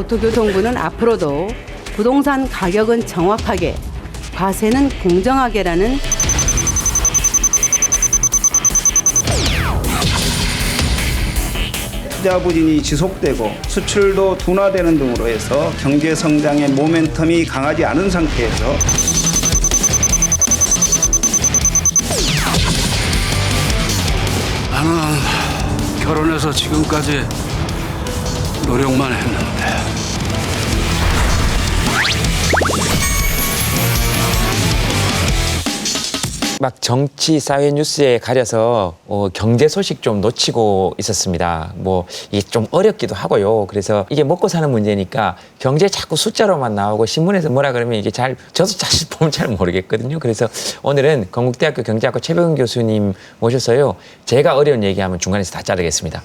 국토교통부는 앞으로도 부동산 가격은 정확하게, 과세는 공정하게라는 투자 부진이 지속되고 수출도 둔화되는 등으로 해서 경제 성장의 모멘텀이 강하지 않은 상태에서 나는 결혼해서 지금까지 노력만 했는데 막 정치, 사회 뉴스에 가려서 경제 소식 좀 놓치고 있었습니다. 뭐 이게 좀 어렵기도 하고요. 그래서 이게 먹고 사는 문제니까 경제 자꾸 숫자로만 나오고 신문에서 뭐라 그러면 이게 저도 사실 보면 잘 모르겠거든요. 그래서 오늘은 건국대학교 경제학과 최병훈 교수님 모셔서요. 제가 어려운 얘기하면 중간에서 다 자르겠습니다.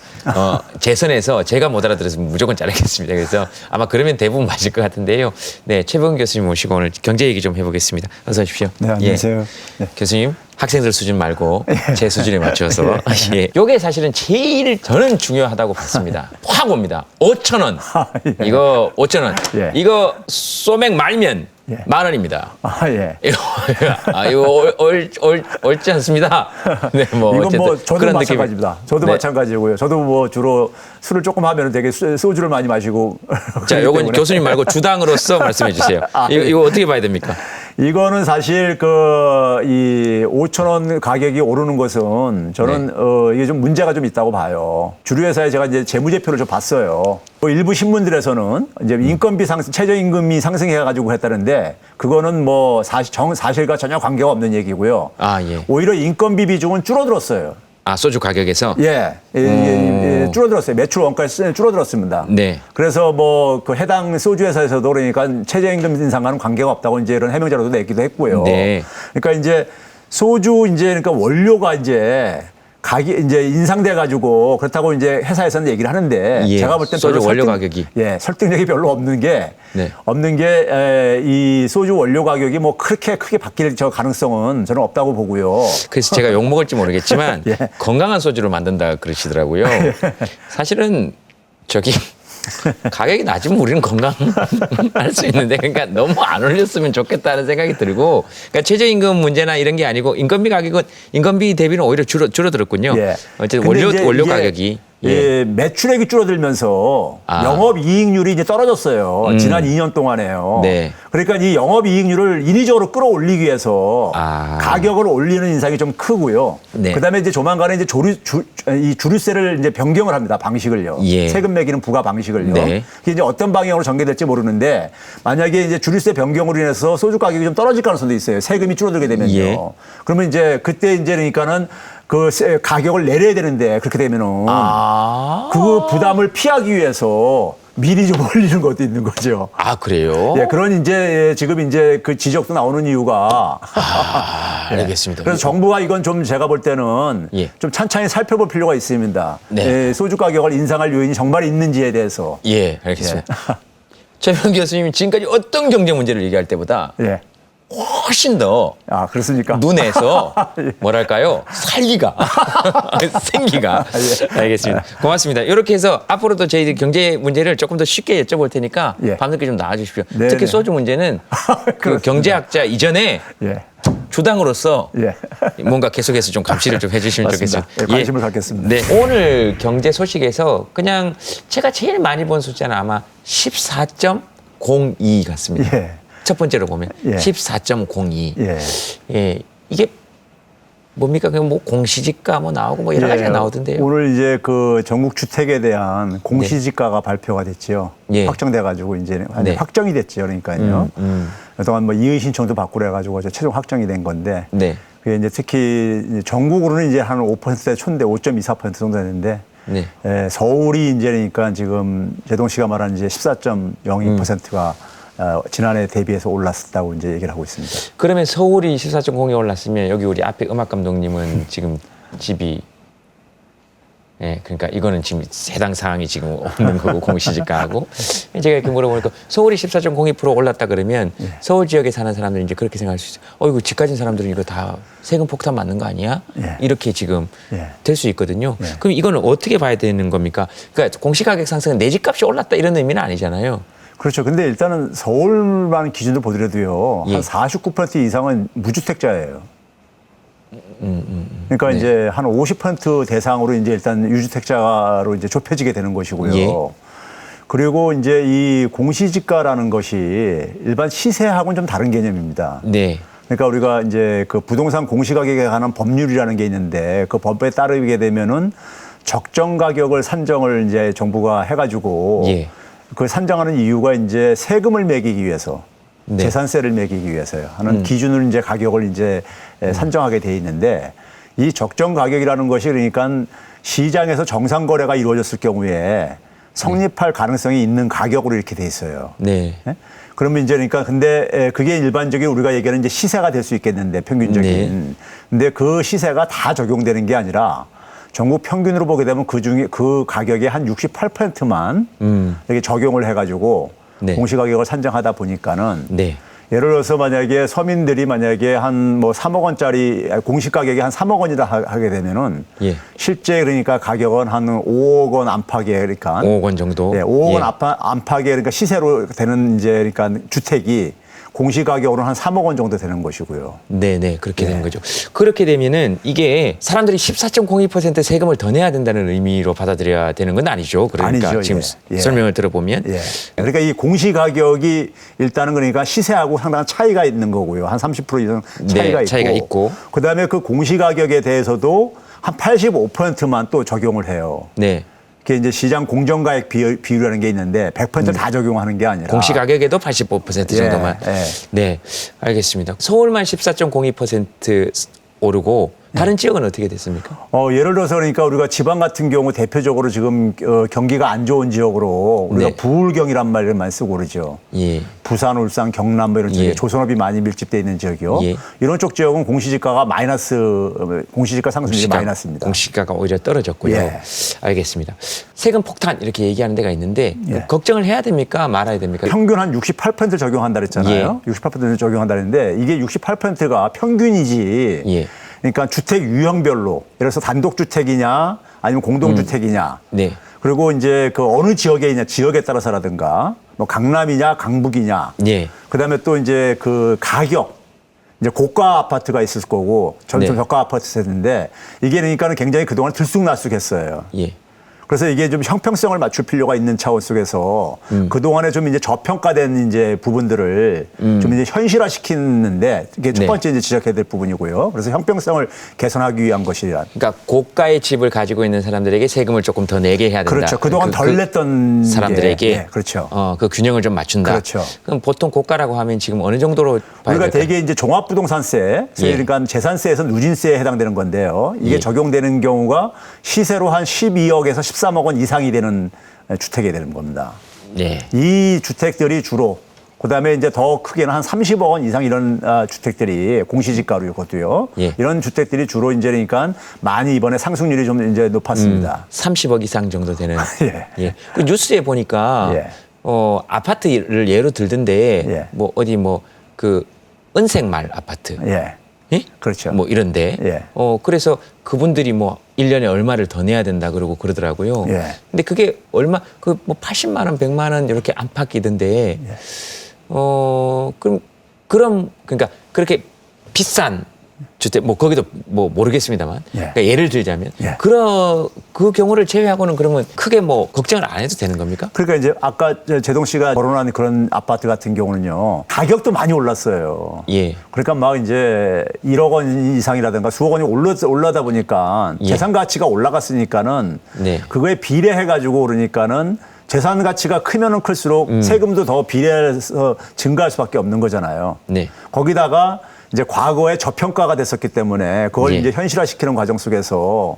제 선에서 제가 못 알아들었으면 무조건 자르겠습니다. 그래서 아마 그러면 대부분 맞을 것 같은데요. 네, 최병훈 교수님 모시고 오늘 경제 얘기 좀 해보겠습니다. 어서 오십시오. 네, 안녕하세요. 예. 네. 교수님. 학생들 수준 말고 제 수준에 맞춰서 예. 요게 사실은 제일 저는 중요하다고 봤습니다. 확 옵니다. 5,000원. 예. 이거 5,000원. 예. 이거 소맥 말면 예. 10,000원입니다. 예. 이거 옳지 않습니다. 네, 뭐 이건 어쨌든 뭐 저도 그런 마찬가지입니다. 느낌. 저도 네. 마찬가지고요. 저도 뭐 주로 술을 조금 하면 되게 소주를 많이 마시고. 자, 요건 교수님 말고 주당으로서 말씀해 주세요. 이거 어떻게 봐야 됩니까? 이거는 사실 이 5,000원 가격이 오르는 것은 저는 이게 좀 문제가 좀 있다고 봐요. 주류회사에 제가 이제 재무제표를 좀 봤어요. 일부 신문들에서는 이제 인건비 상승, 최저임금이 상승해가지고 했다는데 그거는 뭐 사실과 전혀 관계가 없는 얘기고요. 아, 예. 오히려 인건비 비중은 줄어들었어요. 아, 소주 가격에서? 예, 줄어들었어요. 매출 원가에 줄어들었습니다. 네. 그래서 뭐 그 해당 소주 회사에서도 그러니까 최저임금 인상과는 관계가 없다고 이제 이런 해명자료도 내기도 했고요. 네. 그러니까 이제 소주 이제 그러니까 원료가 이제 가격 이제 인상돼 가지고 그렇다고 이제 회사에서는 얘기를 하는데 예, 제가 볼 땐 소주 원료 가격이 설득력이 별로 없는 게 네. 이 소주 원료 가격이 뭐 그렇게 크게 바뀔 저 가능성은 저는 없다고 보고요. 그래서 제가 욕 먹을지 모르겠지만 예. 건강한 소주를 만든다 그러시더라고요. 사실은 가격이 낮으면 우리는 건강할 수 있는데 그러니까 너무 안 올렸으면 좋겠다는 생각이 들고 그러니까 최저임금 문제나 이런 게 아니고 인건비 대비는 오히려 줄어들었군요. 예. 어쨌든 근데 원료 이게 가격이 매출액이 줄어들면서 영업이익률이 이제 떨어졌어요. 지난 2년 동안에요. 네. 그러니까 이 영업이익률을 인위적으로 끌어올리기 위해서 가격을 올리는 인상이 좀 크고요. 네. 그다음에 이제 조만간에 이제 이 주류세를 이제 변경을 합니다. 방식을요. 예. 세금 매기는 부과 방식을요. 네. 그게 이제 어떤 방향으로 전개될지 모르는데 만약에 이제 주류세 변경으로 인해서 소주 가격이 좀 떨어질 가능성도 있어요. 세금이 줄어들게 되면요. 예. 그러면 이제 그때 이제 그러니까는 그 가격을 내려야 되는데 그렇게 되면은 그 부담을 피하기 위해서 미리 좀 올리는 것도 있는 거죠. 아, 그래요? 예, 그런 이제 지금 이제 그 지적도 나오는 이유가 알겠습니다. 그래서 정부가 이건 좀 제가 볼 때는 예. 좀 찬찬히 살펴볼 필요가 있습니다. 네. 예, 소주 가격을 인상할 요인이 정말 있는지에 대해서. 예, 알겠습니다. 최병훈 교수님이 지금까지 어떤 경제 문제를 얘기할 때보다 예. 훨씬 더 그렇습니까? 눈에서 예. 뭐랄까요? 살기가 생기가 알겠습니다. 고맙습니다. 이렇게 해서 앞으로도 저희들 경제 문제를 조금 더 쉽게 여쭤볼 테니까 예. 밤늦게 좀 나와주십시오. 네네. 특히 소주 문제는 그 경제학자 이전에 예. 주당으로서 예. 뭔가 계속해서 좀 감시를 좀 해주시면 맞습니다. 좋겠습니다. 예, 관심을 갖겠습니다. 네, 오늘 경제 소식에서 그냥 제가 제일 많이 본 숫자는 아마 14.02 같습니다. 예. 첫 번째로 보면 예. 14.02. 예. 예, 이게 뭡니까? 그냥 뭐 공시지가 뭐 나오고 뭐 여러 가지가 나오던데요. 오늘 이제 그 전국 주택에 대한 공시지가가 발표가 됐지요. 예. 확정돼가지고 이제 네. 확정이 됐죠. 그러니까요. 그동안 뭐 이의 신청도 받고 그래가지고 최종 확정이 된 건데. 네. 그게 이제 특히 전국으로는 이제 한 5%대 초인데 5.24% 정도 되는데. 네. 서울이 이제 그러니까 지금 제동 씨가 말한 이제 14.02%가 지난해 대비해서 올랐다고 이제 얘기를 하고 있습니다. 그러면 서울이 14.0에 올랐으면 여기 우리 앞에 음악 감독님은 지금 집이 예, 그러니까 이거는 지금 해당 사항이 지금 없는 거고 공시지가하고 제가 이렇게 물어보니까 서울이 14.02% 올랐다 그러면 서울 지역에 사는 사람들은 이제 그렇게 생각할 수 있어요. 이거 집 가진 사람들은 이거 다 세금 폭탄 맞는 거 아니야? 예. 이렇게 지금 예. 될 수 있거든요. 예. 그럼 이거는 어떻게 봐야 되는 겁니까? 그러니까 공시가격 상승은 내 집값이 올랐다 이런 의미는 아니잖아요. 그렇죠. 근데 일단은 서울만 기준으로 보더라도요. 예. 한 49% 이상은 무주택자예요. 그러니까 네. 이제 한 50% 대상으로 이제 일단 유주택자로 이제 좁혀지게 되는 것이고요. 예. 그리고 이제 이 공시지가라는 것이 일반 시세하고는 좀 다른 개념입니다. 네. 그러니까 우리가 이제 그 부동산 공시가격에 관한 법률이라는 게 있는데 그 법에 따르게 되면은 적정 가격을 산정을 이제 정부가 해가지고 예. 그 산정하는 이유가 이제 세금을 매기기 위해서 네. 재산세를 매기기 위해서요. 하는 기준으로 이제 가격을 이제 산정하게 돼 있는데 이 적정 가격이라는 것이 그러니까 시장에서 정상 거래가 이루어졌을 경우에 성립할 가능성이 있는 가격으로 이렇게 돼 있어요. 네. 네? 그러면 이제 그러니까 근데 그게 일반적인 우리가 얘기하는 이제 시세가 될 수 있겠는데 평균적인. 네. 근데 그 시세가 다 적용되는 게 아니라 전국 평균으로 보게 되면 그 중에 그 가격의 한 68%만 이렇게 적용을 해가지고 네. 공시가격을 산정하다 보니까는 네. 예를 들어서 만약에 서민들이 만약에 한 뭐 3억 원짜리 공시가격이 한 3억 원이라 하게 되면은 예. 실제 그러니까 가격은 한 5억 원 안팎에 그러니까 5억 원 정도. 예, 5억 원 예. 안팎에 그러니까 시세로 되는 이제 그러니까 주택이 공시가격으로는 한 3억 원 정도 되는 것이고요. 네네 그렇게 예. 되는 거죠. 그렇게 되면은 이게 사람들이 14.02% 세금을 더 내야 된다는 의미로 받아들여야 되는 건 아니죠. 그러니까 아니죠. 지금 예. 설명을 들어보면 예. 그러니까 이 공시가격이 일단은 그러니까 시세하고 상당한 차이가 있는 거고요. 한 30% 이상 차이가 네, 차이가 있고. 그다음에 그 공시가격에 대해서도 한 85%만 또 적용을 해요. 네 그게 이제 시장 공정가액 비율이라는 게 있는데 100%를 다 적용하는 게 아니라 공시가격에도 85% 정도만. 예. 네 알겠습니다. 서울만 14.02% 오르고 다른 지역은 어떻게 됐습니까? 예를 들어서 그러니까 우리가 지방 같은 경우 대표적으로 지금 경기가 안 좋은 지역으로 우리가 네. 부울경이란 말을 많이 쓰고 그러죠. 예. 부산, 울산, 경남 뭐 이런 지역에 예. 조선업이 많이 밀집돼 있는 지역이요. 예. 이런 쪽 지역은 공시지가가 공시지가 상승률이 마이너스입니다. 공시가가 오히려 떨어졌고요. 예. 알겠습니다. 세금 폭탄 이렇게 얘기하는 데가 있는데 예. 걱정을 해야 됩니까? 말아야 됩니까? 평균 한 68% 적용한다 그랬잖아요. 예. 68% 적용한다 그랬는데 이게 68%가 평균이지. 예. 그러니까 주택 유형별로 예를 들어서 단독주택이냐 아니면 공동주택이냐. 네. 그리고 이제 그 어느 지역에 있냐 지역에 따라서라든가 뭐 강남이냐 강북이냐. 예. 그다음에 또 이제 그 가격. 이제 고가 아파트가 있을 거고 저는 좀 네. 저가 아파트였는데 이게 그러니까는 굉장히 그동안 들쑥날쑥했어요. 예. 그래서 이게 좀 형평성을 맞출 필요가 있는 차원 속에서 그동안에 좀 이제 저평가된 이제 부분들을 좀 이제 현실화시키는데 이게 첫 네. 번째 이제 지적해야 될 부분이고요. 그래서 형평성을 개선하기 위한 것이라. 그러니까 고가의 집을 가지고 있는 사람들에게 세금을 조금 더 내게 해야 된다. 그렇죠. 그동안 덜 냈던 사람들에게 게, 그렇죠. 그 균형을 좀 맞춘다. 그렇죠. 그럼 보통 고가라고 하면 지금 어느 정도로 봐야 우리가 될까요? 대개 이제 종합부동산세, 예. 그러니까 재산세에서 누진세에 해당되는 건데요. 이게 예. 적용되는 경우가 시세로 한 12억에서 13억 원 이상이 되는 주택이 되는 겁니다. 네. 이 주택들이 주로 그다음에 이제 더 크게는 한 30억 원 이상 이런 주택들이 공시지가로 이것도요. 예. 이런 주택들이 주로 이제 그러니까 많이 이번에 상승률이 좀 이제 높았습니다. 30억 이상 정도 되는. 예. 예. 그 뉴스에 보니까 예. 아파트를 예로 들던데 예. 뭐 어디 뭐 그 은색말 아파트. 예. 예? 그렇죠. 뭐 이런데. 예. 그래서 그분들이 뭐 1년에 얼마를 더 내야 된다 그러고 그러더라고요. 예. 근데 그게 얼마 그 뭐 80만 원, 100만 원 이렇게 안팎이던데. 예. 그럼 그러니까 그렇게 비싼 주택 뭐 거기도 뭐 모르겠습니다만. 예. 그러니까 예를 들자면 예. 그 경우를 제외하고는 그러면 크게 뭐 걱정을 안 해도 되는 겁니까? 그러니까 이제 아까 제동 씨가 거론한 그런 아파트 같은 경우는요. 가격도 많이 올랐어요. 예. 그러니까 막 이제 1억 원 이상이라든가 수억 원이 올라다 보니까 예. 재산 가치가 올라갔으니까는 네. 그거에 비례해 가지고 그러니까는 재산 가치가 크면은 클수록 세금도 더 비례해서 증가할 수밖에 없는 거잖아요. 네. 거기다가 이제 과거에 저평가가 됐었기 때문에 그걸 예. 이제 현실화시키는 과정 속에서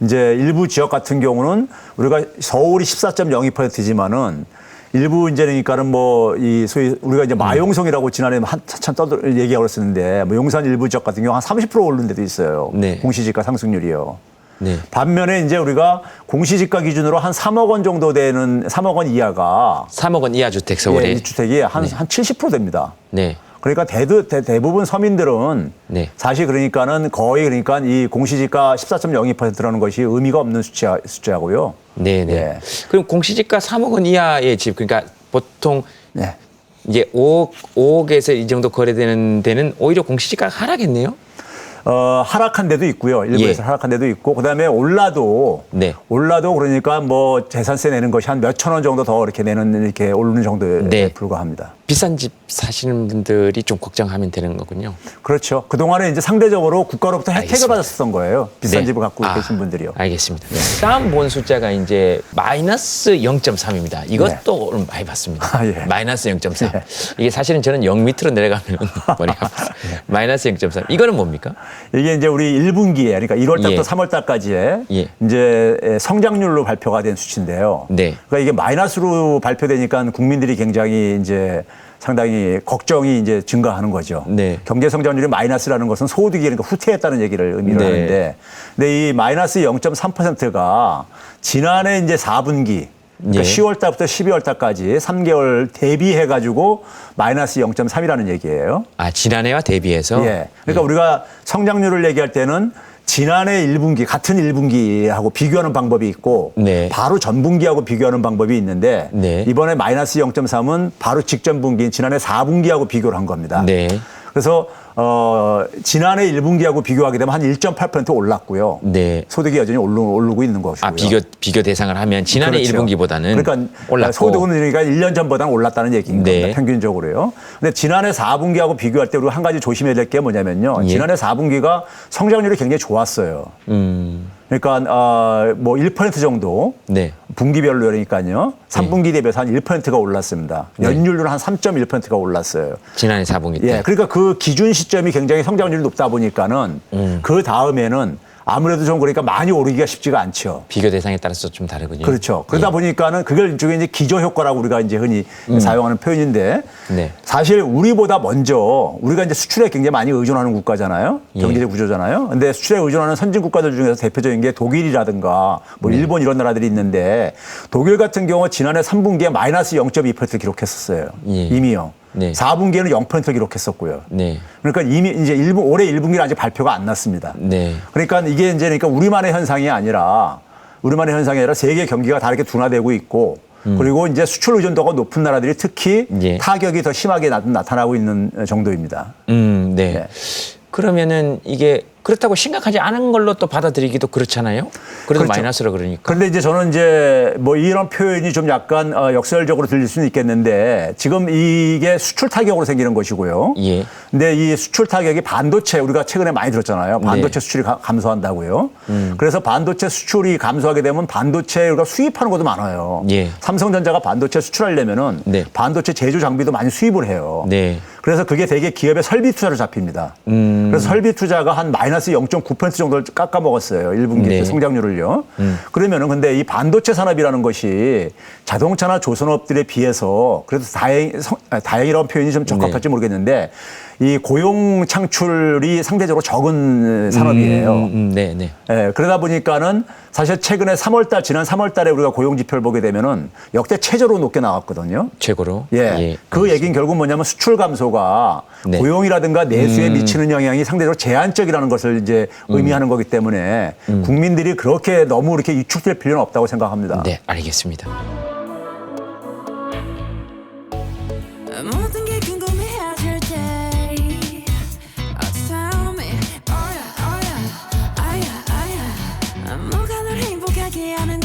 이제 일부 지역 같은 경우는 우리가 서울이 14.02%지만은 일부 이제 그러니까는 뭐 이 소위 우리가 이제 마용성이라고 지난해 한참 얘기하고 있었는데 뭐 용산 일부 지역 같은 경우 한 30% 오른 데도 있어요. 네. 공시지가 상승률이요. 네. 반면에 이제 우리가 공시지가 기준으로 한 3억 원 정도 되는 3억 원 이하가 3억 원 이하 주택 서울에. 예, 이 주택이 한 70% 됩니다. 네. 그러니까 대부분 서민들은 네. 사실 그러니까는 거의 그러니까 이 공시지가 14.02%라는 것이 의미가 없는 숫자고요. 네, 네. 예. 그럼 공시지가 3억 원 이하의 집, 그러니까 보통 네. 이제 5억에서 이 정도 거래되는 데는 오히려 공시지가가 하락했네요. 하락한 데도 있고요. 일부에서 예. 하락한 데도 있고, 그다음에 올라도 네. 그러니까 뭐 재산세 내는 것이 한 몇천 원 정도 더 이렇게 이렇게 오르는 정도에 네. 불과합니다. 비싼 집 사시는 분들이 좀 걱정하면 되는 거군요. 그렇죠. 그동안에 이제 상대적으로 국가로부터 혜택을 알겠습니다. 받았었던 거예요. 비싼 네. 집을 갖고 계신 분들이요. 알겠습니다. 다음 본 숫자가 이제 마이너스 0.3입니다. 이것도 오늘 많이 봤습니다. 아, 예. 마이너스 0.3. 예. 이게 사실은 저는 0 밑으로 내려가면 머리가 아파요. 마이너스 0.3. 이거는 뭡니까? 이게 이제 우리 1분기에, 그러니까 1월 달부터 예. 3월 달까지의 예. 이제 성장률로 발표가 된 수치인데요. 네. 그러니까 이게 마이너스로 발표되니까 국민들이 굉장히 이제 상당히 걱정이 이제 증가하는 거죠. 네. 경제 성장률이 마이너스라는 것은 소득이 그러니까 후퇴했다는 얘기를 의미를 네. 하는데, 근데 이 마이너스 0.3%가 지난해 이제 4분기 그러니까 예. 10월 달부터 12월 달까지 3개월 대비해 가지고 마이너스 0.3이라는 얘기예요. 아, 지난해와 대비해서? 예. 그러니까 우리가 성장률을 얘기할 때는 지난해 1분기, 같은 1분기하고 비교하는 방법이 있고 네. 바로 전분기하고 비교하는 방법이 있는데 네. 이번에 마이너스 0.3은 바로 직전 분기인 지난해 4분기하고 비교를 한 겁니다. 네. 그래서 지난해 1분기하고 비교하게 되면 한 1.8% 올랐고요. 네. 소득이 여전히 오르고 있는 것이고요. 아, 비교 대상을 하면 지난해 그렇죠. 1분기보다는 그러니까 올랐고. 소득은 그러니까 1년 전보다는 올랐다는 얘기인 네. 겁니다. 평균적으로요. 근데 지난해 4분기하고 비교할 때 우리가 한 가지 조심해야 될 게 뭐냐면요. 예. 지난해 4분기가 성장률이 굉장히 좋았어요. 그러니까 뭐 1% 정도 네. 분기별로 그러니까요. 3분기 대비해서 한 1%가 올랐습니다. 연율로는 한 3.1%가 올랐어요. 지난해 4분기 때. 예, 그러니까 그 기준 시점이 굉장히 성장률이 높다 보니까는 그 다음에는 아무래도 좀 그러니까 많이 오르기가 쉽지가 않죠. 비교 대상에 따라서 좀 다르군요. 그렇죠. 그러다 보니까는 그걸 일종의 이제 기저 효과라고 우리가 이제 흔히 사용하는 표현인데 네. 사실 우리보다 먼저 우리가 이제 수출에 굉장히 많이 의존하는 국가잖아요. 예. 경제적 구조잖아요. 근데 수출에 의존하는 선진 국가들 중에서 대표적인 게 독일이라든가 뭐 일본 이런 나라들이 있는데 독일 같은 경우 지난해 3분기에 마이너스 0.2% 기록했었어요. 예. 이미요. 네. 4분기에는 0% 기록했었고요. 네. 그러니까 이미 이제 올해 1분기는 아직 발표가 안 났습니다. 네. 그러니까 이게 이제 그러니까 우리만의 현상이 아니라 세계 경기가 다르게 둔화되고 있고 그리고 이제 수출 의존도가 높은 나라들이 특히 예. 타격이 더 심하게 나타나고 있는 정도입니다. 네. 네. 그러면은 이게 그렇다고 심각하지 않은 걸로 또 받아들이기도 그렇잖아요. 그래도 그렇죠. 마이너스라 그러니까. 그런데 이제 저는 이제 뭐 이런 표현이 좀 약간 역설적으로 들릴 수는 있겠는데 지금 이게 수출 타격으로 생기는 것이고요. 예. 근데 이 수출 타격이 반도체 우리가 최근에 많이 들었잖아요. 반도체 수출이 감소한다고요. 그래서 반도체 수출이 감소하게 되면 반도체가 수입하는 것도 많아요. 예. 삼성전자가 반도체 수출하려면은 네. 반도체 제조 장비도 많이 수입을 해요. 네. 그래서 그게 되게 기업의 설비 투자로 잡힙니다. 그래서 설비 투자가 한 마이너스 0.9% 정도를 깎아먹었어요. 1분기 네. 때 성장률을요. 그러면은 근데 이 반도체 산업이라는 것이 자동차나 조선업들에 비해서 그래도 다행이라는 표현이 좀 적합할지 모르겠는데 이 고용 창출이 상대적으로 적은 산업이에요. 네, 네. 예, 그러다 보니까는 사실 최근에 지난 3월 달에 우리가 고용 지표를 보게 되면은 역대 최저로 높게 나왔거든요. 최고로. 예. 그 얘기는 결국 뭐냐면 수출 감소가 네. 고용이라든가 내수에 미치는 영향이 상대적으로 제한적이라는 것을 이제 의미하는 거기 때문에 국민들이 그렇게 너무 이렇게 위축될 필요는 없다고 생각합니다. 네, 알겠습니다. 모든 게 궁금해질 때 tell me oh yeah 뭐가 널 행복하게 하는